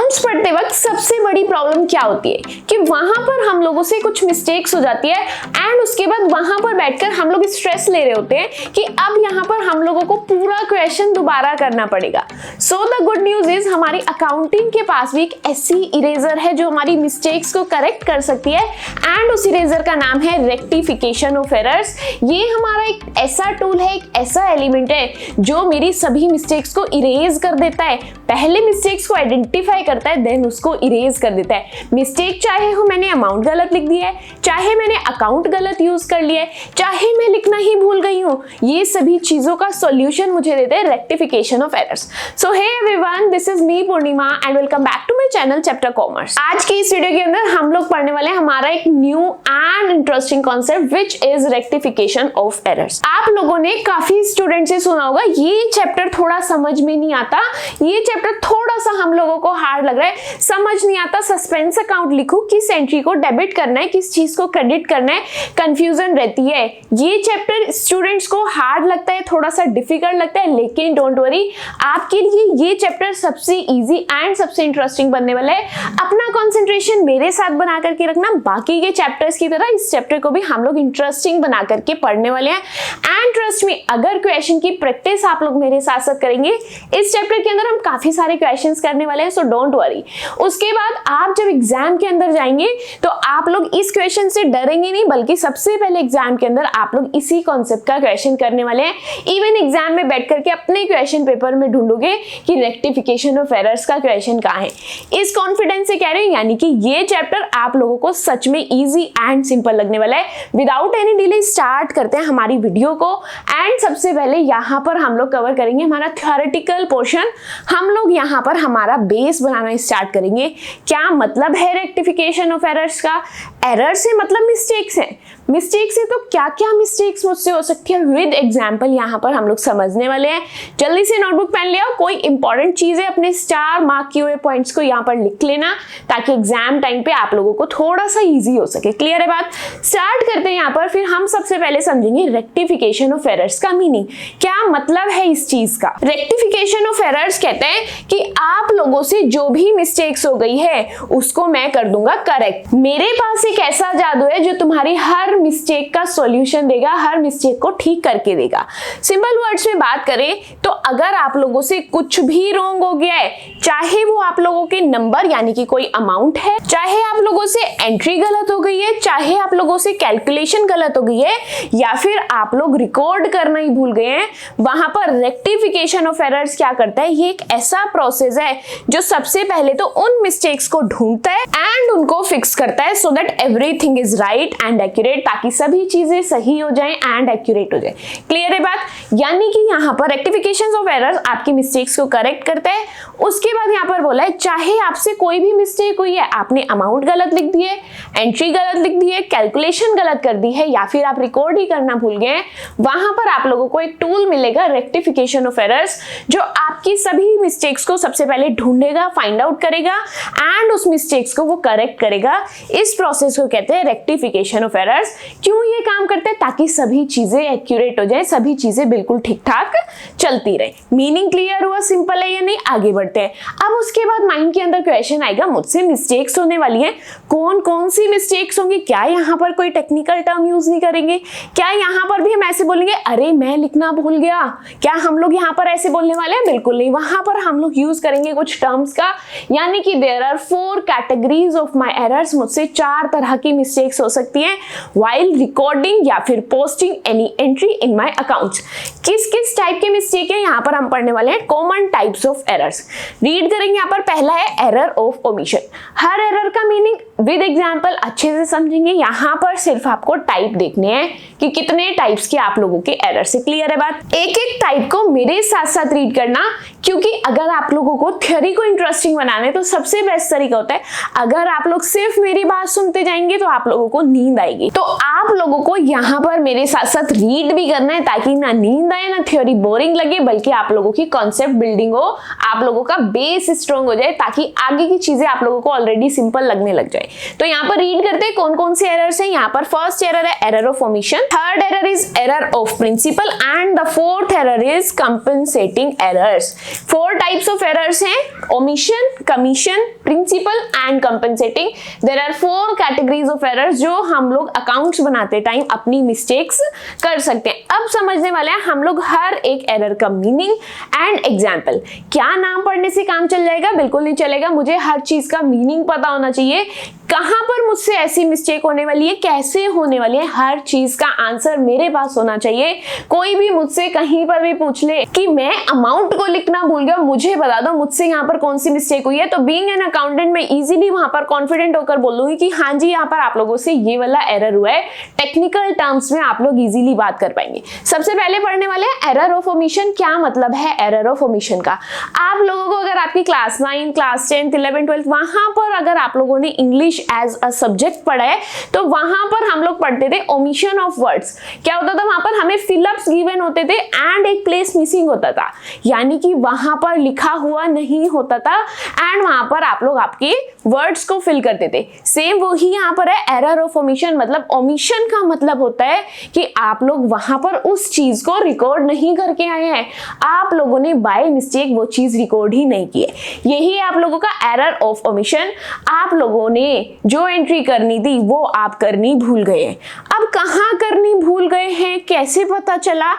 Accounts पढ़ते वक्त सबसे बड़ी प्रॉब्लम क्या होती है कि वहां पर हम लोगों से कुछ मिस्टेक्स हो जाती है एंड उसके बाद वहां पर बैठकर हम लोग स्ट्रेस ले रहे होते हैं कि अब यहाँ पर हम लोगों को पूरा क्वेश्चन दोबारा करना पड़ेगा। So the good news is हमारी अकाउंटिंग के पास भी एक ऐसी इरेजर है जो हमारी मिस्टेक्स को करेक्ट कर सकती है एंड उस इरेजर का नाम है रेक्टिफिकेशन ऑफ एरर्स। ये हमारा एक ऐसा टूल है, एक ऐसा एलिमेंट है जो मेरी सभी मिस्टेक्स को इरेज कर देता है। पहले मिस्टेक्स को आइडेंटिफाई करता है देन उसको इरेज कर देता है। मिस्टेक चाहे हो मैंने अमाउंट गलत लिख दिया है, चाहे मैंने अकाउंट गलत यूज कर लिया है, चाहे मैं लिखना ही भूल गई हूँ, ये सभी चीजों का सॉल्यूशन मुझे देते हैं rectification of errors. So hey everyone, this is me Purnima and welcome back to my channel chapter commerce. आज की इस वीडियो के अंदर हम लोग पढ़ने वाले हैं हमारा एक new and interesting concept which is rectification of errors. आप लोगों ने काफी स्टूडेंट से सुना होगा ये चैप्टर थोड़ा समझ में नहीं आता, ये चैप्टर थोड़ा सा हम लोगों को हार्ड लग रहा है, समझ नहीं आता सस्पेंस अकाउंट लिखूं, किस एंट्री को डेबिट करना है, किस चीज को क्रेडिट करना है, कंफ्यूजन रहती है। ये चैप्टर स्टूडेंट्स को हार्ड लगता है, थोड़ा सा डिफिकल्ट लगता है, लेकिन डोंट वरी, आपके लिए ये चैप्टर सबसे इजी एंड सबसे इंटरेस्टिंग बनने वाला है। अपना कंसंट्रेशन मेरे साथ बना करके रखना, बाकी के चैप्टर्स की तरह इस चैप्टर को भी हम लोग इंटरेस्टिंग बना करके पढ़ने वाले हैं एंड ट्रस्ट मी, अगर क्वेश्चन की प्रैक्टिस आप लोग मेरे साथ साथ करेंगे, इस चैप्टर के अंदर हम काफी सारे क्वेश्चंस करने वाले हैं, सो डोंट वरी। उसके बाद आप जब एग्जाम के अंदर जाएंगे तो आप लोग इस क्वेश्चन से डरेंगे नहीं, बल्कि सबसे पहले एग्जाम के अंदर आप लोग इसी कॉन्सेप्ट का क्वेश्चन करने वाले हैं। इवन एग्जाम में बैठ करके अपने क्वेश्चन पेपर में ढूंढोगे कि रेक्टिफिकेशन ऑफ एरर्स का क्वेश्चन कहाँ है। इस कॉन्फिडेंस से कह रहे हैं, यानी कि ये चैप्टर आप लोगों को सच में इजी एंड सिंपल लगने वाला है। विदाउट एनी डिले स्टार्ट करते हैं हमारी वीडियो को एंड सबसे पहले यहाँ पर हम लोग कवर करेंगे हमारा थ्योरेटिकल पोर्शन। हम लोग यहाँ पर हमारा बेस बनाना स्टार्ट करेंगे। क्या मतलब है रेक्टिफिकेशन ऑफ एरर्स का? एरर से मतलब मिस्टेक्स है, मिस्टेक से तो क्या क्या मिस्टेक्स मुझसे हो सकती है विद एग्जाम्पल यहाँ पर हम लोग समझने वाले हैं। जल्दी से नोटबुक पेन ले आओ, कोई इंपॉर्टेंट चीज है अपने स्टार मार्क किए हुए पॉइंट्स को यहाँ पर लिख लेना ताकि एग्जाम टाइम पे आप लोगों को थोड़ा सा इजी हो सके। क्लियर है बात? स्टार्ट करते हैं यहाँ पर। फिर हम सबसे पहले समझेंगे रेक्टिफिकेशन ऑफ एरर्स का मीनिंग, क्या मतलब है इस चीज का। रेक्टिफिकेशन ऑफ एरर्स कहते हैं कि आप लोगों से जो भी मिस्टेक्स हो गई है उसको मैं कर दूंगा करेक्ट। मेरे पास एक ऐसा जादू है जो तुम्हारी हर मिस्टेक का सॉल्यूशन देगा, हर मिस्टेक को ठीक करके देगा। सिंपल वर्ड्स में बात करें तो अगर आप लोगों से कुछ भी रॉन्ग हो गया है, चाहे वो आप लोगों के नंबर यानी कि कोई अमाउंट है, चाहे आप लोगों से एंट्री गलत हो गई है, चाहे आप लोगों से कैलकुलेशन गलत हो गई है, या फिर आप लोग रिकॉर्ड करना ही भूल गए हैं, वहां पर रेक्टिफिकेशन ऑफ एरर्स क्या करता है? ये एक ऐसा प्रोसेस है जो सबसे पहले तो उन मिस्टेक्स को ढूंढता है एंड उनको फिक्स करता है so that everything is right and accurate, ताकि सभी चीजें सही हो जाएं एंड एक्यूरेट हो जाए। क्लियर है बात? यानी कि यहाँ पर रेक्टिफिकेशन ऑफ एरर्स आपकी मिस्टेक्स को करेक्ट करता है। उसके बाद यहाँ पर बोला है चाहे आपसे कोई भी मिस्टेक हुई है, आपने अमाउंट गलत लिख दी है, एंट्री गलत लिख दी है, कैलकुलेशन गलत कर दी है, या फिर आप रिकॉर्ड ही करना भूल गए हैं, वहां पर आप लोगों को एक टूल मिलेगा रेक्टिफिकेशन ऑफ एरर्स जो आपकी सभी मिस्टेक्स को सबसे पहले ढूंढेगा, फाइंड आउट करेगा एंड उस मिस्टेक्स को वो करेक्ट करेगा। इस प्रोसेस को कहते हैं रेक्टिफिकेशन ऑफ एरर्स। क्यों ये काम करते हैं? ताकि सभी चीजें एक्यूरेट हो जाए, सभी चीजें बिल्कुल ठीक ठाक चलती रहे। मीनिंग क्लियर हुआ? सिंपल है या नहीं? आगे बढ़ते हैं। अब उसके बाद माइंड के अंदर क्वेश्चन आएगा, मुझसे मिस्टेक्स होने वाली हैं, कौन कौन सी मिस्टेक्स होंगी? क्या यहाँ पर कोई टेक्निकल टर्म यूज नहीं करेंगे? क्या यहाँ पर भी हम ऐसे बोलेंगे अरे मैं लिखना भूल गया? क्या हम लोग यहाँ पर ऐसे बोलने वाले हैं? बिल्कुल नहीं। वहां पर हम लोग यूज करेंगे कुछ टर्म्स का, यानी कि there are 4 categories of my errors. मुझसे 4 तरह की मिस्टेक्स हो सकती हैं while recording या फिर posting any entry in my accounts। किस किस टाइप के मिस्टेक है यहाँ पर हम पढ़ने वाले हैं? Common types of errors read करेंगे। यहाँ पर पहला है error of omission. Her error का मीनिंग विद एग्जांपल अच्छे से समझेंगे। यहाँ पर सिर्फ आपको टाइप देखने हैं कि कितने टाइप्स के आप लोगों के एरर से। क्लियर है बात? एक एक टाइप को मेरे साथ साथ रीड करना, क्योंकि अगर आप लोगों को थ्योरी को इंटरेस्टिंग बनाना है तो सबसे बेस्ट तरीका होता है अगर आप लोग सिर्फ मेरी बात सुनते जाएंगे तो आप लोगों को नींद आएगी। तो आप लोगों को यहाँ पर मेरे साथ साथ रीड भी करना है ताकि ना नींद आए, ना थ्योरी बोरिंग लगे, बल्कि आप लोगों की कॉन्सेप्ट बिल्डिंग हो, आप लोगों का बेस स्ट्रॉन्ग हो जाए, ताकि आगे की चीजें आप लोगों को ऑलरेडी सिंपल लगने लग जाए। तो यहाँ पर रीड करते हैं कौन कौन से एरर्स हैं। यहाँ पर फर्स्ट एरर है error of omission, third error is error of principle and the fourth error is compensating errors. 4 types of errors हैं, omission, commission, principle and compensating. There are 4 categories of errors जो हम लोग accounts बनाते time अपनी mistakes कर सकते हैं। अब समझने वाले हैं हम लोग हर एक एरर का मीनिंग एंड एग्जाम्पल। क्या नाम पढ़ने से काम चल जाएगा? बिल्कुल नहीं चलेगा, मुझे हर चीज का मीनिंग पता होना चाहिए, कहां पर मुझसे ऐसी मिस्टेक होने वाली है, कैसे होने वाली है, हर चीज का आंसर मेरे पास होना चाहिए। कोई भी मुझसे कहीं पर भी पूछ ले कि मैं अमाउंट को लिखना भूल गया, मुझे बता दो मुझसे यहाँ पर कौन सी मिस्टेक हुई है, तो बीइंग एन अकाउंटेंट मैं इजीली वहां पर कॉन्फिडेंट होकर बोल दूंगी कि हाँ जी यहाँ पर आप लोगों से ये वाला एरर हुआ है। टेक्निकल टर्म्स में आप लोग इजीली बात कर पाएंगे। सबसे पहले पढ़ने वाले हैं एरर ऑफ ओमिशन। क्या मतलब है एरर ऑफ ओमिशन का? आप लोगों को अगर आपकी क्लास 9, क्लास 10, 11, 12 वहां पर अगर आप लोगों ने इंग्लिश एज अ सब्जेक्ट पढ़ा है तो वहां पर हम लोग पढ़ते थे ओमिशन ऑफ वर्ड्स। क्या होता था? वहां पर हमें फिलअप्स गिवन होते थे एंड एक प्लेस मिसिंग होता था, यानी कि वहां पर लिखा हुआ नहीं होता था एंड वहां पर आप लोग आपके वर्ड्स को फिल करते थे। सेम वही यहाँ पर है एरर ऑफ ओमिशन। मतलब ओमिशन का मतलब होता है कि आप लोग वहां पर उस चीज को रिकॉर्ड नहीं करके आए हैं, आप लोगों ने बाय मिस्टेक वो चीज रिकॉर्ड ही नहीं की है। यही है आप लोगों का एरर ऑफ ओमिशन। आप लोगों ने जो एंट्री करनी थी वो आप करनी भूल गए हैं। अब कहाँ करनी भूल गए हैं, कैसे पता चला,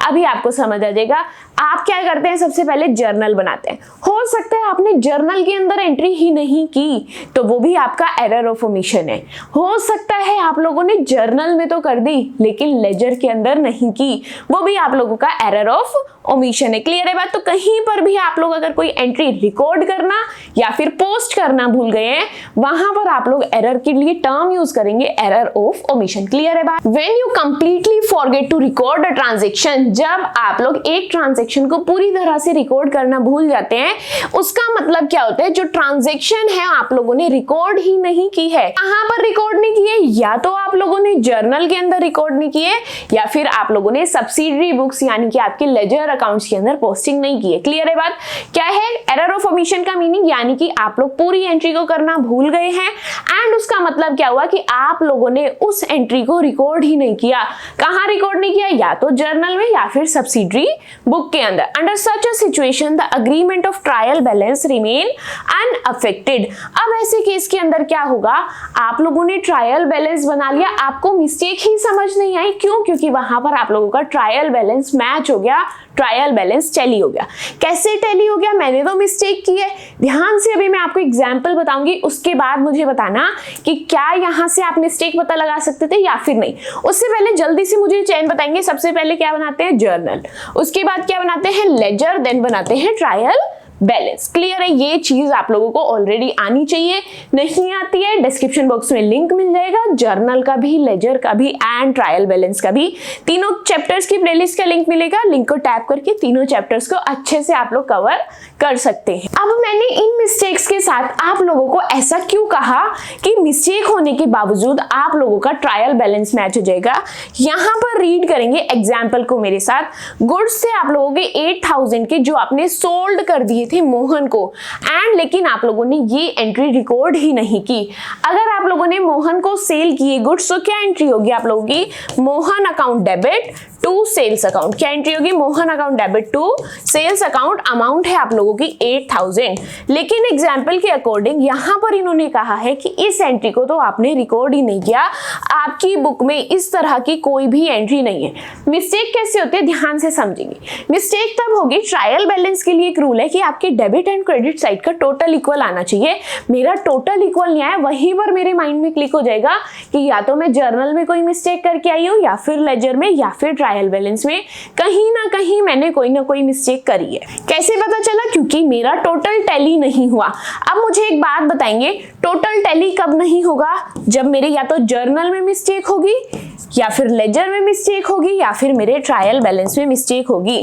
अभी आपको समझ आ जाएगा। आप क्या करते हैं? सबसे पहले जर्नल बनाते हैं। हो सकता है आपने जर्नल के अंदर एंट्री ही नहीं की, तो वो भी आपका एरर ऑफ ओमिशन है। हो सकता है आप लोगों ने जर्नल में तो कर दी लेकिन लेजर के अंदर नहीं की, वो भी आप लोगों का एरर ऑफ ओमिशन है। क्लियर है बात? तो कहीं पर भी आप लोग अगर कोई एंट्री रिकॉर्ड करना या फिर पोस्ट करना भूल गए हैं, वहां पर आप लोग एरर के लिए टर्म यूज करेंगे एरर ऑफ ओमिशन। क्लियर है बात? When you completely forget to record a transaction, जब आप लोग एक ट्रांजैक्शन को पूरी तरह से रिकॉर्ड करना भूल जाते हैं, उसका मतलब क्या होता है? जो ट्रांजैक्शन है आप लोगों ने रिकॉर्ड ही नहीं की है। कहां पर रिकॉर्ड नहीं की है? या तो आप लोगों ने जर्नल के अंदर रिकॉर्ड नहीं किए या फिर आप लोगों ने सब्सिडरी बुक्स यानी कि आपके लेजर अकाउंट्स के अंदर पोस्टिंग नहीं की है। क्लियर है बात? क्या है एरर ऑफ ओमिशन का मीनिंग? यानी कि आप लोग पूरी एंट्री को करना भूल गए हैं एंड उसका मतलब क्या हुआ कि आप लोगों ने उस एंट्री को रिकॉर्ड ही नहीं किया। कहां रिकॉर्ड नहीं किया? या तो जर्नल में या फिर सब्सिडरी बुक के अंदर। Under such a situation the agreement of trial balance remain unaffected. अब ऐसे केस के अंदर क्या होगा? आप लोगों ने ट्रायल बैलेंस बना लिया, आपको मिस्टेक ही समझ नहीं आई। क्यों? क्योंकि वहां पर आप लोगों का ट्रायल बैलेंस मैच हो गया, ट्रायल बैलेंस टैली हो गया। कैसे टैली हो गया? मैंने तो मिस्टेक की है। ध्यान से अभी मैं आपको एग्जांपल बताऊंगी, उसके बाद मुझे बताना कि क्या यहां से आप मिस्टेक पता लगा सकते थे या फिर नहीं। उससे पहले जल्दी से मुझे चेन बताएंगे। सबसे पहले क्या बनाते हैं? जर्नल। उसके बाद क्या बनाते हैं? लेजर। देन बनाते हैं ट्रायल बैलेंस। क्लियर है? ये चीज आप लोगों को ऑलरेडी आनी चाहिए। नहीं आती है डिस्क्रिप्शन बॉक्स में लिंक मिल जाएगा, जर्नल का भी, लेजर का भी एंड ट्रायल बैलेंस का भी। तीनों चैप्टर्स की प्लेलिस्ट का लिंक मिलेगा, लिंक को टैप करके तीनों चैप्टर्स को अच्छे से आप लोग कवर कर सकते हैं। अब मैंने इन मिस्टेक्स के साथ आप लोगों को ऐसा क्यों कहा कि मिस्टेक होने के बावजूद आप लोगों का ट्रायल बैलेंस मैच हो जाएगा। यहां पर रीड करेंगे एग्जाम्पल को मेरे साथ। गुड्स से आप लोगों के 8000 के जो आपने सोल्ड कर दिए थे मोहन को एंड लेकिन आप लोगों ने ये एंट्री रिकॉर्ड ही नहीं की। अगर आप लोगों ने मोहन को सेल किए गुड्स, तो क्या एंट्री होगी आप लोगों की? Mohan account debit to sales account. क्या एंट्री होगी? Mohan account debit to sales account. Amount है आप लोगों की 8000। लेकिन एग्जाम्पल के अकॉर्डिंग यहां पर इन्होंने कहा है कि इस एंट्री को तो आपने रिकॉर्ड ही नहीं किया, आपकी बुक में इस तरह की कोई भी एंट्री नहीं है। मिस्टेक कैसे होती है? ध्यान से समझेंगे। मिस्टेक तब होगी, ट्रायल बैलेंस के लिए एक रूल है कि आपके डेबिट एंड क्रेडिट साइड का टोटल इक्वल आना चाहिए। मेरा टोटल इक्वल नहीं आया, वहीं पर मेरे माइंड में क्लिक हो जाएगा कि या तो मैं जर्नल में कोई मिस्टेक करके आई हूं या फिर लेजर में या फिर ट्रायल बैलेंस में, कहीं ना कहीं मैंने कोई ना कोई मिस्टेक करी है। कैसे पता चला? क्योंकि मेरा टोटल टैली नहीं हुआ। अब मुझे एक बात बताएंगे, टोटल टैली कब नहीं होगा? जब मेरे या तो जर्नल में मिस्टेक होगी या फिर लेजर में मिस्टेक होगी या फिर मेरे ट्रायल बैलेंस में मिस्टेक होगी।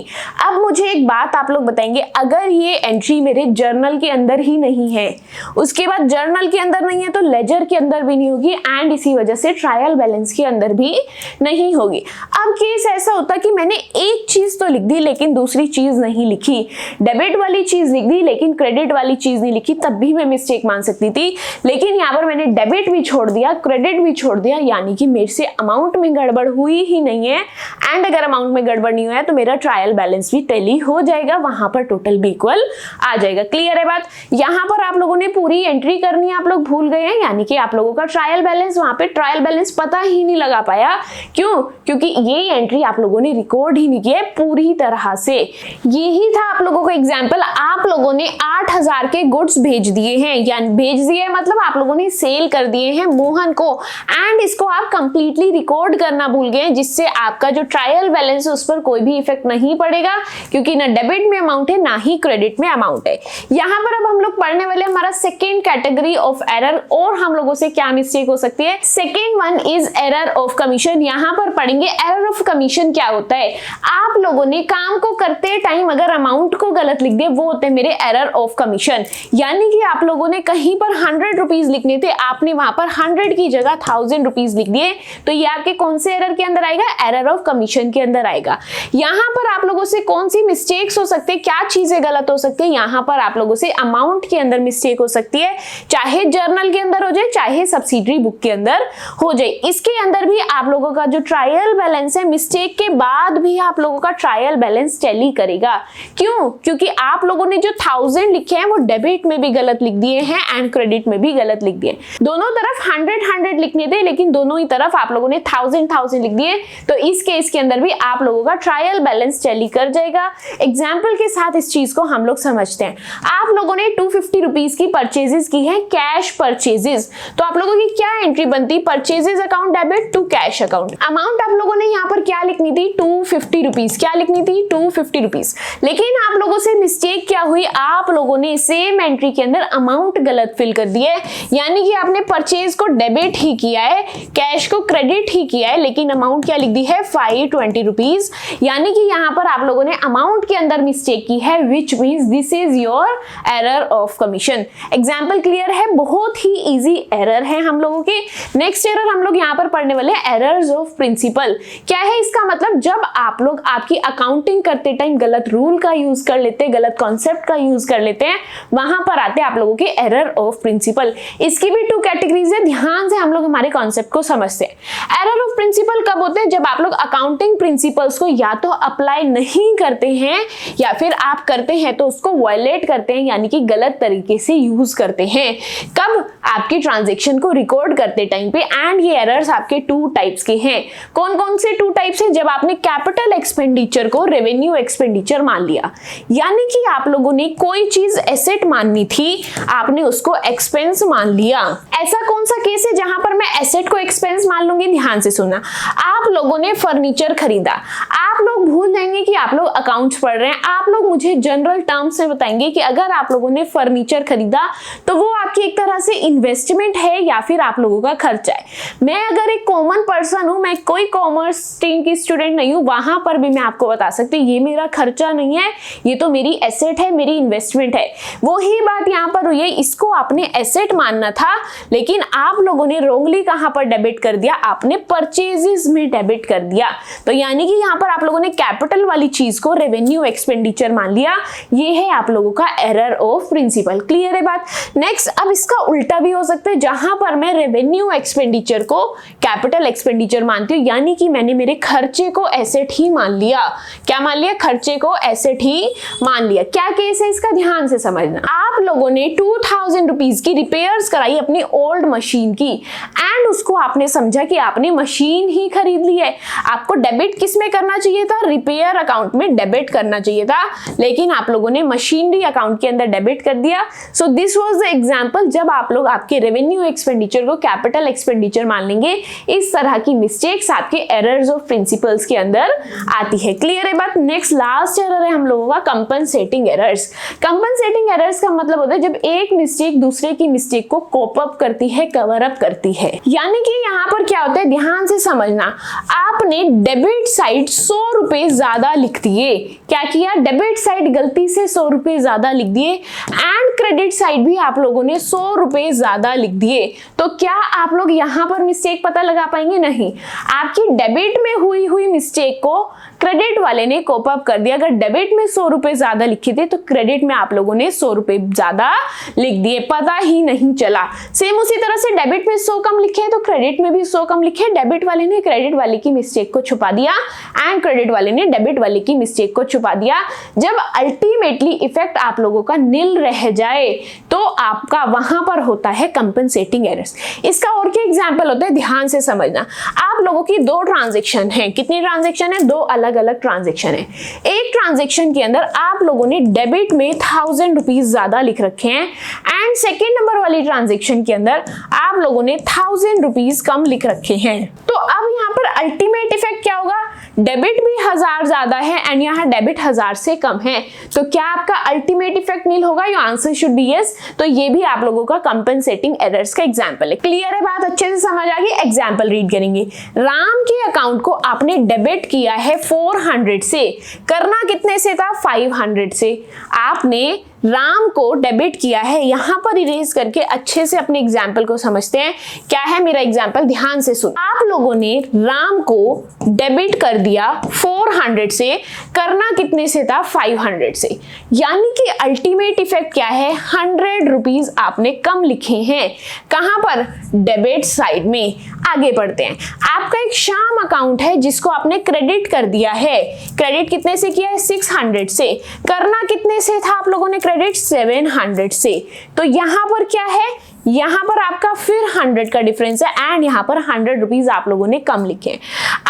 अब मुझे एक बात आप लोग बताएंगे, अगर ये एंट्री मेरे जर्नल के अंदर ही नहीं है, उसके बाद जर्नल के अंदर नहीं है तो लेजर के अंदर भी नहीं होगी एंड इसी वजह से ट्रायल बैलेंस के अंदर भी नहीं होगी। अब केस ऐसा होता कि मैंने एक चीज तो लिख दी लेकिन दूसरी चीज नहीं लिखी, डेबिट वाली चीज लिख दी लेकिन क्रेडिट वाली चीज नहीं लिखी, तब तब भी मैं मिस्टेक मान सकती थी, लेकिन यहाँ पर मैंने डेबिट भी छोड़ दिया, क्रेडिट भी छोड़ दिया, यानी कि मेरे से अमाउंट में गड़बड़ हुई ही नहीं है। एंड अगर अमाउंट में गड़बड़ नहीं हुआ है तो मेरा ट्रायल बैलेंस भी टैली हो जाएगा, वहां पर टोटल भी इक्वल आ जाएगा। क्लियर है बात? यहाँ पर आप लोगों ने पूरी एंट्री करनी है, आप लोग भूल गए हैं, यानी कि आप लोगों का ट्रायल बैलेंस, वहां पे ट्रायल बैलेंस पता ही नहीं लगा पाया। क्यों? क्योंकि ये एंट्री आप लोगों ने रिकॉर्ड ही नहीं किया है पूरी तरह से। यही था आप लोगों का एग्जाम्पल। आप लोगों ने 8000 के गुड्स भेज दिए हैं, यानी भेज दिए मतलब आप लोगों ने सेल कर दिए हैं मोहन को, एंड इसको आप कंप्लीटली रिकॉर्ड करना भूल गए, जिससे आपका जो ट्रायल बैलेंस है उस पर कोई भी इफेक्ट नहीं पड़ेगा, क्योंकि ना डेबिट में अमाउंट है ना ही क्रेडिट में अमाउंट है। यहाँ पर अब हम लोग पढ़ने वाले हमारा सेकेंड कैटेगरी ऑफ एरर, और हम लोगों से क्या मिस्टेक हो सकती है। Second one is error of commission. यहाँ पर पढ़ेंगे एरर ऑफ कमीशन क्या होता है। आप लोगों ने काम को करते टाइम अगर अमाउंट को गलत लिख दिया, वो होते हैं मेरे एरर ऑफ कमीशन। यानी कि आप लोगों ने कहीं पर 100 रुपीज लिखने थे, आपने वहां पर 100 की जगह 1000 रुपीज लिख दिए, तो ये आपके कौन से एरर के अंदर आएगा? एरर ऑफ कमीशन के अंदर आएगा। यहाँ पर आप लोगों से कौन सी मिस्टेक्स हो सकती है, क्या चीजें गलत हो सकती है। यहाँ पर आप लोगों से अमाउंट के अंदर मिस्टेक हो सकती है, चाहे जर्नल के अंदर हो जाए चाहे सब्सिडरी बुक के अंदर हो जाए। इसके अंदर भी आप लोगों का जो ट्रायल बैलेंस है, मिस्टेक के बाद भी आप लोगों का ट्रायल बैलेंस टैली करेगा। क्यों? क्योंकि आप लोगों ने जो 1000 लिखे हैं वो डेबिट में भी गलत लिख दिए हैं एंड क्रेडिट में भी गलत लिख दिए। दोनों तरफ 100 लिखने थे, लेकिन दोनों ही तरफ आप लोगों ने 1000 लिख दिए, तो इस केस के अंदर भी आप लोगों का ट्रायल बैलेंस टैली कर जाएगा। एग्जाम्पल के साथ इस चीज को हम लोग समझते हैं। आप लोगों ने 250 रुपीज की परचेजेस की है, कैश परचेजेस, तो आप लोगों की क्या एंट्री बनती? Purchases account debit to cash account. Amount आप लोगों ने यहाँ पर क्या लिखनी थी? 250 रुपीज। क्या लिखनी थी? 250 रुपीज। लेकिन आप लोगों से मिस्टेक क्या हुई? आप लोगों ने सेम एंट्री के अंदर अमाउंट गलत फिल कर दिया है, यानी कि आपने परचेज को डेबिट ही किया है, कैश को क्रेडिट ही किया है, लेकिन अमाउंट क्या लिख दी है? 520 रुपीज। यानी कि यहाँ पर आप लोगों ने अमाउंट के अंदर मिस्टेक की है, which means this is your error of commission. Example clear है? बहुत ही इजी एरर है हम लोगों के। नेक्स्ट एरर हम लोग यहाँ पर पढ़ने वाले हैं, एरर्स ऑफ प्रिंसिपल। क्या है इसका मतलब? जब आप लोग आपकी अकाउंटिंग करते टाइम गलत रूल का यूज कर लेते हैं, गलत कॉन्सेप्ट का यूज कर लेते हैं, वहां पर आते हैं आप लोगों के एरर ऑफ प्रिंसिपल। इसकी भी 2 कैटेगरीज है, ध्यान से हम लोग हमारे कॉन्सेप्ट को समझते हैं। एरर ऑफ प्रिंसिपल कब होते हैं? जब आप लोग अकाउंटिंग प्रिंसिपल्स को या तो अप्लाई नहीं करते हैं, या फिर आप करते हैं तो उसको वायलेट करते हैं, यानी कि गलत तरीके से यूज करते हैं। कब? आपके ट्रांजेक्शन को रिकॉर्ड करते टाइम पे। एंड ये एरर्स आपके 2 टाइप्स के हैं। कौन कौन से 2 टाइप्स हैं? जब आपने कैपिटल एक्सपेंडिचर को रेवेन्यू एक्सपेंडिचर मान लिया, यानी कि आप लोगों ने कोई चीज एसेट माननी थी, आपने उसको एक्सपेंस मान लिया। ऐसा कौन सा केस है जहां पर मैं एसेट को एक्सपेंस मान लूंगी? ध्यान से सुनना। आप लोगों ने फर्नीचर खरीदा, आप लोग भूल जाएंगे कि आप लोग अकाउंट्स पढ़ रहे हैं, आप लोग मुझे जनरल टर्म्स में बताएंगे कि अगर आप लोगों ने फर्नीचर खरीदा तो वो आपकी एक तरह से इन्वेस्टमेंट है या फिर आप लोगों का खर्चा है। मैं अगर एक कॉमन पर्सन हूं, मैं कोई कॉमर्स स्ट्रीम की स्टूडेंट नहीं हूं, वहां पर भी मैं आपको बता सकती हूँ ये मेरा खर्चा नहीं है, ये तो मेरी एसेट है, मेरी इन्वेस्टमेंट है। वो ही बात यहाँ पर हुई है, इसको आपने एसेट मानना था, लेकिन आप लोगों ने रोंगली कहां पर डेबिट कर दिया? आपने परचेजेस में डेबिट कर दिया। तो यानी कि यहाँ पर आप लोगों ने कैपिटल वाली चीज को रेवेन्यू एक्सपेंडिचर मान लिया। ये है आप लोगों का एरर ऑफ प्रिंसिपल। क्लियर है बात? नेक्स्ट, अब इसका उल्टा भी हो सकता है, जहां पर मैं रेवेन्यू एक्सपेंडिचर को कैपिटल एक्सपेंडिचर मानती हूँ, यानी कि मैंने मेरे खर्चे को एसेट ही मान लिया। क्या मान लिया? खर्चे को एसेट ही मान लिया। क्या केस है इसका? ध्यान से समझना। आप लोगों ने 2000 रुपीज की रिपेयर्स कराई अपनी ओल्ड मशीन की, एंड उसको आपने समझा कि आपने मशीन ही खरीद ली है। आपको डेबिट किस में करना चाहिए था? रिपेयर अकाउंट में डेबिट करना चाहिए था, लेकिन आप लोगों ने मशीनरी अकाउंट के अंदर डेबिट कर दिया। So this was the example, जब आप लोग आपके रेवेन्यू एक्सपेंडिचर को कैपिटल एक्सपेंडिचर मान लेंगे, इस तरह की मिस्टेक्स आपके एरर्स ऑफ प्रिंसिपल्स के अंदर आती है। क्लियर है बात? नेक्स्ट लास्ट एरर है हम लोगों का कंपनसेटिंग एरर्स। कंपनसेटिंग एरर्स का मतलब होता है जब एक मिस्टेक दूसरे की मिस्टेक को कोप अप करती है, कवर अप करती है। यानी कि यहाँ पर क्या होता है, ध्यान से समझना। आपने डेबिट साइड 100 रुपए ज्यादा लिख दिए। क्या किया? डेबिट साइड गलती से 100 रुपए ज्यादा लिख दिए, एंड क्रेडिट साइड भी आप लोगों ने 100 रुपए ज्यादा लिख दिए। तो क्या आप लोग यहाँ पर मिस्टेक पता लगा पाएंगे? नहीं। आपकी डेबिट में हुई मिस्टेक को क्रेडिट वाले ने कोप अप कर दिया। अगर डेबिट में 100 रुपए ज्यादा लिखे थे तो क्रेडिट में आप लोगों ने 100 रुपए ज्यादा लिख दिए, पता ही नहीं चला। सेम उसी तरह से डेबिट में 100 कम लिखे तो क्रेडिट में भी 100 कम लिखे। डेबिट वाले ने क्रेडिट वाले की मिस्टेक को छुपा दिया एंड क्रेडिट वाले ने डेबिट वाले की मिस्टेक को छुपा दिया। जब अल्टीमेटली इफेक्ट आप लोगों का नील रह जाए तो आपका वहां पर होता है कंपनसेटिंग एरर्स। इसका और क्या एग्जांपल होता है, ध्यान से समझना। आप लोगों की 2 ट्रांजैक्शन है, कितनी ट्रांजैक्शन है, 2 अलग अलग ट्रांजैक्शन है। एक ट्रांजैक्शन के अंदर आप लोगों ने डेबिट में 1000 रुपीज ज्यादा लिख रखे हैं एंड सेकेंड नंबर वाली ट्रांजैक्शन के अंदर आप लोगों ने 1000 रुपीज कम लिख रखे हैं। तो अब यहाँ पर अल्टीमेट इफेक्ट क्या होगा, डेबिट भी 1000 ज्यादा है एंड यहाँ डेबिट 1000 से कम है, तो क्या आपका अल्टीमेट इफेक्ट नील होगा? Your answer should be yes. तो ये भी आप लोगों का कंपनसेटिंग एरर्स का एग्जांपल है। क्लियर है बात, अच्छे से समझ आ गई? एग्जांपल रीड करेंगे। राम के अकाउंट को आपने डेबिट किया है 400 से, करना कितने से था, 500 से। आपने राम को डेबिट किया है, यहां पर इरेज करके अच्छे से अपने एग्जाम्पल को समझते हैं। क्या है मेरा एग्जाम्पल, ध्यान से सुन। आप लोगों ने राम को डेबिट कर दिया 400 से, करना कितने से था, 500 से। यानी कि अल्टीमेट इफेक्ट क्या है, 100 रुपीज आपने कम लिखे हैं। कहां पर, डेबिट साइड में। आगे बढ़ते हैं। आपका एक श्याम अकाउंट है जिसको आपने क्रेडिट कर दिया है। क्रेडिट कितने से किया है, 600 से। करना कितने से था आप लोगों ने क्रेडिट, 700 से। तो यहां पर क्या है, यहां पर आपका फिर 100 का डिफरेंस है एंड यहां पर 100 रुपीज आप लोगों ने कम लिखे।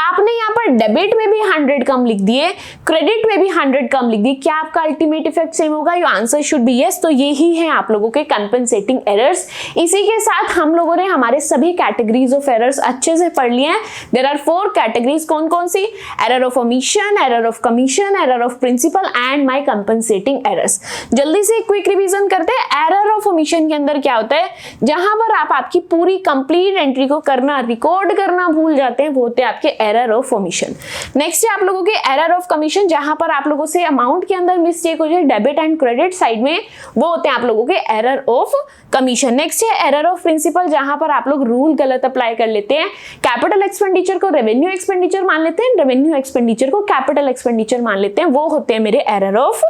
आपने यहां पर डेबिट में भी 100 कम लिख दिए, क्रेडिट में भी 100 कम लिख दिए। क्या आपका अल्टीमेट इफेक्ट सेम होगा? Your answer should be yes. तो ये ही है आप लोगों के कंपनसेटिंग एरर्स। इसी के साथ हम लोगों ने हमारे सभी कैटेगरीज ऑफ एरर्स अच्छे से पढ़ लिए हैं। देयर आर 4 कैटेगरीज, कौन कौन सी, error of omission, error of commission, error of principle and my compensating errors. जल्दी से क्विक रिवीजन करते हैं। एरर ऑफ ओमिशन के अंदर क्या होता है, जहां पर आप आपकी पूरी कंप्लीट एंट्री को करना, रिकॉर्ड करना भूल जाते हैं, वो होते हैं आपके एरर ऑफ ओमिशन। नेक्स्ट है आप लोगों के एरर ऑफ कमीशन, जहां पर आप लोगों से अमाउंट के अंदर मिस्टेक हो जाए डेबिट एंड क्रेडिट साइड में, वो होते हैं आप लोगों के एरर ऑफ कमीशन। नेक्स्ट है एरर ऑफ प्रिंसिपल, जहां पर आप लोग रूल गलत अप्लाई कर लेते हैं, कैपिटल एक्सपेंडिचर को रेवेन्यू एक्सपेंडिचर मान लेते हैं, रेवेन्यू एक्सपेंडिचर को कैपिटल एक्सपेंडिचर मान लेते हैं, वो होते हैं मेरे error of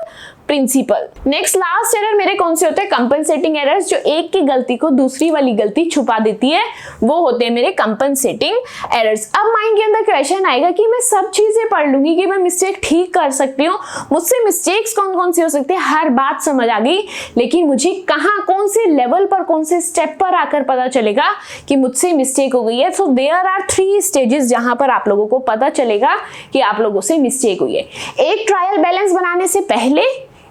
principle. Next last error मेरे कौन से होते हैं, कंपनसेटिंग एरर्स, जो एक की गलती को दूसरी वाली गलती छुपा देती है, वो होते हैं मेरे कंपनसेटिंग एरर्स। अब माइंड के अंदर क्वेश्चन आएगा कि मैं सब चीजें पढ़ लूंगी कि मैं मिस्टेक ठीक कर सकती हूँ, मुझसे मिस्टेक्स कौन कौन सी हो सकती है, हर बात समझ आ गई, लेकिन मुझे कहाँ, कौन से लेवल पर, कौन से स्टेप पर आकर पता चलेगा कि मुझसे मिस्टेक हो गई है। सो देयर आर 3 स्टेजेस जहां पर आप लोगों को पता चलेगा कि आप लोगों से मिस्टेक हुई है। एक ट्रायल बैलेंस बनाने से पहले,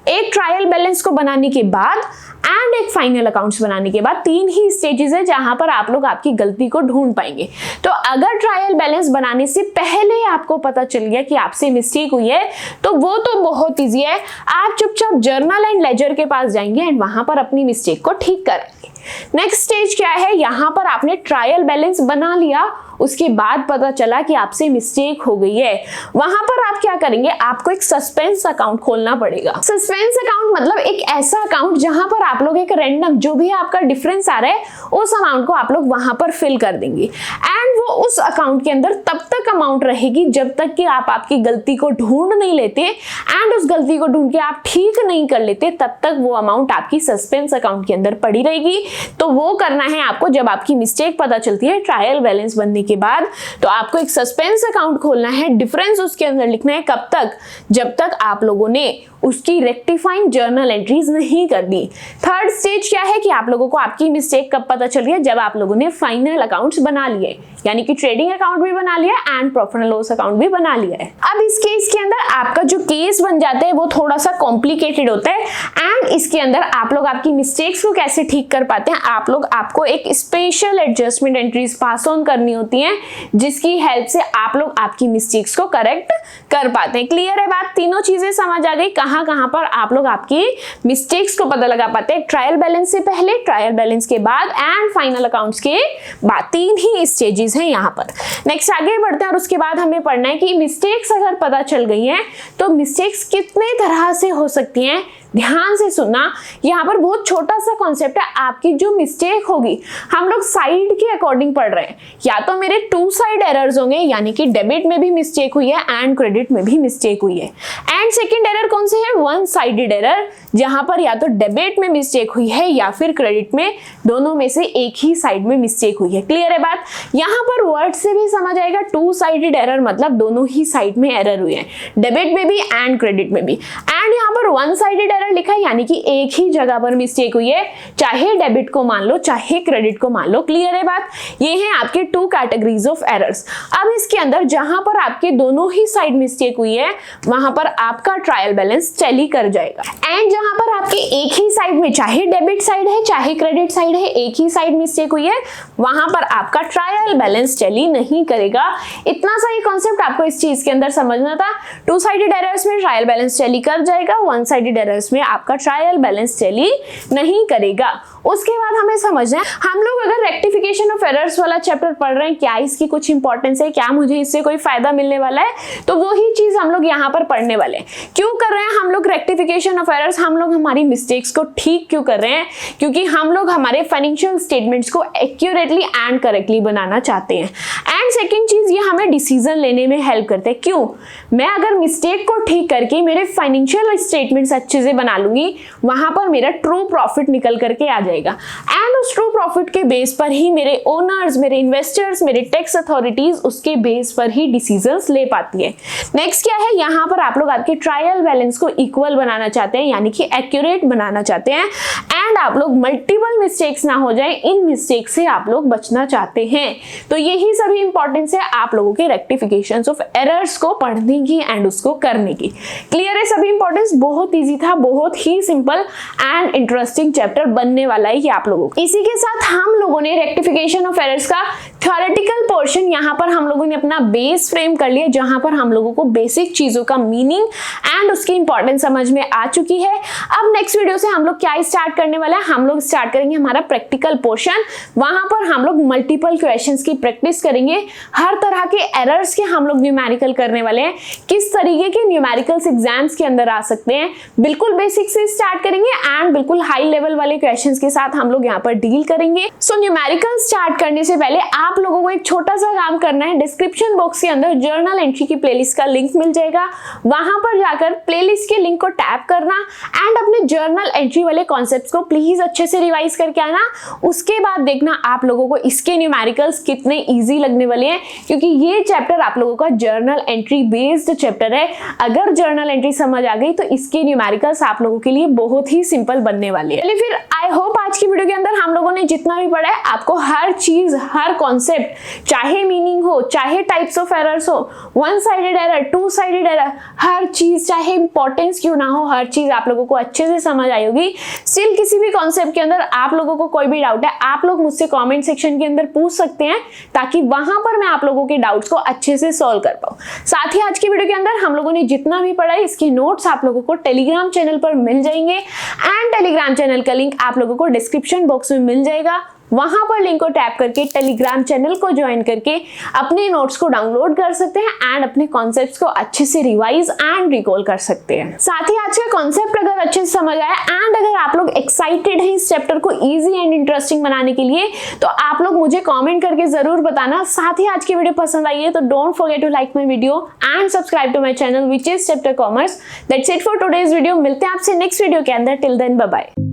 एक ट्रायल बैलेंस को बनाने के बाद एंड एक फाइनल अकाउंट्स बनाने के बाद। 3 ही स्टेजेस है जहां पर आप लोग आपकी गलती को ढूंढ पाएंगे। तो अगर ट्रायल बैलेंस बनाने से पहले आपको पता चल गया कि आपसे मिस्टेक हुई है, तो वो तो बहुत इजी है, आप चुपचाप जर्नल एंड लेजर के पास जाएंगे एंड वहां पर अपनी मिस्टेक को ठीक करेंगे। नेक्स्ट स्टेज क्या है, यहां पर आपने ट्रायल बैलेंस बना लिया, उसके बाद पता चला कि आपसे मिस्टेक हो गई है, वहां पर आप क्या करेंगे, आपको एक सस्पेंस अकाउंट खोलना पड़ेगा। सस्पेंस अकाउंट मतलब एक ऐसा अकाउंट जहां पर आप लोग एक रैंडम, जो भी आपका डिफरेंस आ रहा है, उस अमाउंट को आप लोग वहां पर फिल कर देंगे एंड वो उस अकाउंट के अंदर तब तक अमाउंट रहेगी जब तक कि आप आपकी गलती को ढूंढ नहीं लेते एंड उस गलती को ढूंढ के आप ठीक नहीं कर लेते, तब तक वो अमाउंट आपकी सस्पेंस अकाउंट के अंदर पड़ी रहेगी। तो वो करना है आपको, जब आपकी मिस्टेक पता चलती है ट्रायल बैलेंस बनने के बाद, तो आपको एक सस्पेंस अकाउंट खोलना है। डिफरेंस उसके अंदर लिखना है, कब तक, जब तक आप लोगों ने उसकी रेक्टिफाइंग जर्नल एंट्रीज नहीं कर दी। थर्ड स्टेज क्या है कि आप लोगों को आपकी मिस्टेक कब पता चल रही है, जब आप लोगों ने फाइनल अकाउंट्स बना लिए, यानी कि ट्रेडिंग अकाउंट भी बना लिया and profit and loss account भी बना लिया है। अब इस केस के अंदर आपका जो केस बन जाता है वो थोड़ा सा कॉम्प्लिकेटेड होता है एंड इसके अंदर आप लोग आपकी मिस्टेक्स को कैसे ठीक कर पाते हैं, आपको एक special adjustment entries pass on करनी होती हैं, जिसकी हेल्प से आप लोग आपकी मिस्टेक्स को करेक्ट कर पाते हैं। क्लियर है बात, तीनों चीजें समझ आ गई, कहां पर आप लोग आपकी मिस्टेक्स को पता लगा पाते हैं, ट्रायल बैलेंस से पहले, ट्रायल बैलेंस के बाद एंड फाइनल अकाउंट्स के बाद। 3 ही स्टेजेस हैं यहाँ पर। नेक्स्ट आगे बढ़ते हैं और उसके बाद हमें पढ़ना है कि मिस्टेक्स अगर पता चल गई हैं तो मिस्टेक्स कितने तरह से हो सकती हैं, ध्यान से सुनना, यहाँ पर बहुत छोटा सा कॉन्सेप्ट है। आपकी जो मिस्टेक होगी, हम लोग साइड के अकॉर्डिंग पढ़ रहे हैं, या तो मेरे टू साइड एरर्स होंगे, यानी कि डेबिट में भी मिस्टेक हुई है एंड क्रेडिट में भी मिस्टेक हुई है। एंड सेकंड एरर कौन से है? वन साइडेड एरर, जहां पर या तो डेबिट में मिस्टेक हुई है या फिर क्रेडिट में, दोनों में से एक ही साइड में मिस्टेक हुई है। क्लियर है बात? यहाँ पर वर्ड से भी समझ आएगा, टू साइडेड एरर मतलब दोनों ही साइड में एरर हुई है, डेबिट में भी एंड क्रेडिट में भी। एंड यहाँ पर वन साइडेड एरर लिखा है, यानी कि एक ही जगह पर मिस्टेक हुई है, चाहे डेबिट को मान लो चाहे क्रेडिट को मान लो। क्लियर है बात? ये है आपके टू कैटेगरीज ऑफ एरर्स। अब इसके अंदर जहां पर आपके दोनों ही साइड मिस्टेक हुई है, वहां पर आपका ट्रायल बैलेंस टैली कर जाएगा। एंड जहां पर आपके एक ही साइड में, चाहे डेबिट साइड है चाहे क्रेडिट साइड है, एक ही साइड मिस्टेक हुई है, वहां पर आपका ट्रायल बैलेंस टैली नहीं करेगा। इतना सा ही कॉन्सेप्ट आपको इस चीज के अंदर समझना था। टू साइडेड एरर्स में ट्रायल बैलेंस टैली कर जाएगा, वन साइडेड एरर्स में आपका ट्रायल बैलेंस टैली नहीं करेगा। उसके बाद हमें समझना है, हम लोग अगर रेक्टिफिकेशन ऑफ एरर्स वाला चैप्टर पढ़ रहे हैं, क्या इसकी कुछ इंपॉर्टेंस है, क्या मुझे इससे कोई फायदा मिलने वाला है, तो वही चीज हम लोग यहाँ पर पढ़ने वाले हैं। क्यों कर रहे हैं हम लोग रेक्टिफिकेशन ऑफ एरर्स? हम लोग हमारी मिस्टेक्स को ठीक क्यों कर रहे हैं? क्योंकि हम लोग हमारे फाइनेंशियल स्टेटमेंट्स को एक्यूरेटली एंड करेक्टली बनाना चाहते हैं। एंड सेकेंड चीज, ये हमें डिसीजन लेने में हेल्प करते हैं। क्यों? मैं अगर मिस्टेक को ठीक करके मेरे फाइनेंशियल स्टेटमेंट्स अच्छे से बना लूंगी, वहां पर मेरा ट्रू प्रॉफिट निकल करके आ जाएगा। एंड उस ट्रू प्रॉफिट के बेस पर ही मेरे ओनर्स, मेरे इन्वेस्टर्स, मेरे टैक्स अथॉरिटीज उसके बेस पर ही डिसीजंस ले पाती है। नेक्स्ट क्या है, यहाँ पर आप लोग आपके ट्रायल बैलेंस को इक्वल बनाना चाहते हैं, यानी कि एक्यूरेट बनाना चाहते हैं। एंड आप लोग मल्टीपल मिस्टेक्स ना हो जाए, इन मिस्टेक से आप लोग बचना चाहते हैं। तो यही सभी इंपॉर्टेंस है आप लोगों के रेक्टिफिकेशंस ऑफ एरर्स को पढ़ने की एंड उसको करने की। क्लियर है सभी इंपॉर्टेंस? बहुत इजी था, बहुत ही सिंपल एंड इंटरेस्टिंग चैप्टर बनने वाला है ये आप लोगों को। इसी के साथ हम लोगों ने रेक्टिफिकेशन ऑफ एरर्स का थ्योरेटिकल पोर्शन यहाँ पर हम लोगों ने अपना बेस फ्रेम कर लिया, जहां पर हम लोगों को बेसिक चीजों का मीनिंग एंड उसकी इंपॉर्टेंस समझ में आ चुकी है। अब नेक्स्ट वीडियो से हम लोग क्या स्टार्ट करने वाला है, हम लोग स्टार्ट करेंगे हमारा प्रैक्टिकल पोर्शन। वहां पर हम लोग मल्टीपल क्वेश्चंस की प्रैक्टिस करेंगे, हर तरह के एरर्स के हम लोग न्यूमेरिकल करने वाले हैं, किस तरीके के न्यूमेरिकल्स एग्जाम्स के अंदर आ सकते हैं, बिल्कुल बेसिक से स्टार्ट करेंगे एंड बिल्कुल हाई लेवल वाले क्वेश्चंस के साथ हम लोग यहाँ पर डील करेंगे। सो न्यूमेरिकल स्टार्ट करने से पहले आप लोगों को एक छोटा सा काम करना है। डिस्क्रिप्शन बॉक्स के अंदर जर्नल एंट्री की प्लेलिस्ट का लिंक मिल जाएगा, वहां पर जाकर प्लेलिस्ट के लिंक को टैप करना एंड अपने जर्नल एंट्री वाले कॉन्सेप्ट्स को प्लीज अच्छे से रिवाइज करके आना। उसके बाद देखना आप लोगों को इसके न्यूमेरिकल्स कितने इजी लगने वाले हैं, क्योंकि ये चैप्टर आप लोगों का जर्नल एंट्री बेस्ड चैप्टर है। अगर जर्नल एंट्री समझ आ गई तो इसके न्यूमेरिकल्स आप लोगों के लिए बहुत ही सिंपल बनने वाले हैं। फिर आई होप आज की वीडियो के अंदर हम लोगों ने जितना भी पढ़ा है, आपको हर चीज, हर कॉन्सेप्ट, चाहे मीनिंग हो, चाहे टाइप्स ऑफ एरर्स हो, one sided error, two sided error, हर चीज, चाहे इंपॉर्टेंस क्यों ना हो, हर चीज आप लोगों को अच्छे से समझ आई होगी। स्टिल किसी भी कॉन्सेप्ट के अंदर आप लोगों को कोई भी डाउट है, आप लोग मुझसे कमेंट सेक्शन के अंदर पूछ सकते हैं, ताकि वहां पर मैं आप लोगों के डाउट्स को अच्छे से सॉल्व कर पाऊं। साथ ही आज की वीडियो के अंदर हम लोगों ने जितना भी पढ़ा है, इसके नोट्स आप लोगों को टेलीग्राम चैनल पर मिल जाएंगे एंड टेलीग्राम चैनल का लिंक आप लोगों को डिस्क्रिप्शन बॉक्स में मिल जाएगा। वहां पर लिंक को टैप करके टेलीग्राम चैनल को ज्वाइन करके अपने नोट्स को डाउनलोड कर सकते हैं एंड अपने कॉन्सेप्ट्स को अच्छे से रिवाइज एंड रिकॉल कर सकते हैं। साथ ही आज का कॉन्सेप्ट अगर अच्छे से समझ आया एंड अगर आप लोग एक्साइटेड हैं इस चैप्टर को इजी एंड इंटरेस्टिंग बनाने के लिए, तो आप लोग मुझे कमेंट करके जरूर बताना। साथ ही आज की वीडियो पसंद आई है तो don't forget to like my video and subscribe to my channel which is chapter commerce. That's it for today's video. मिलते हैं आपसे नेक्स्ट वीडियो के अंदर। Till then bye bye.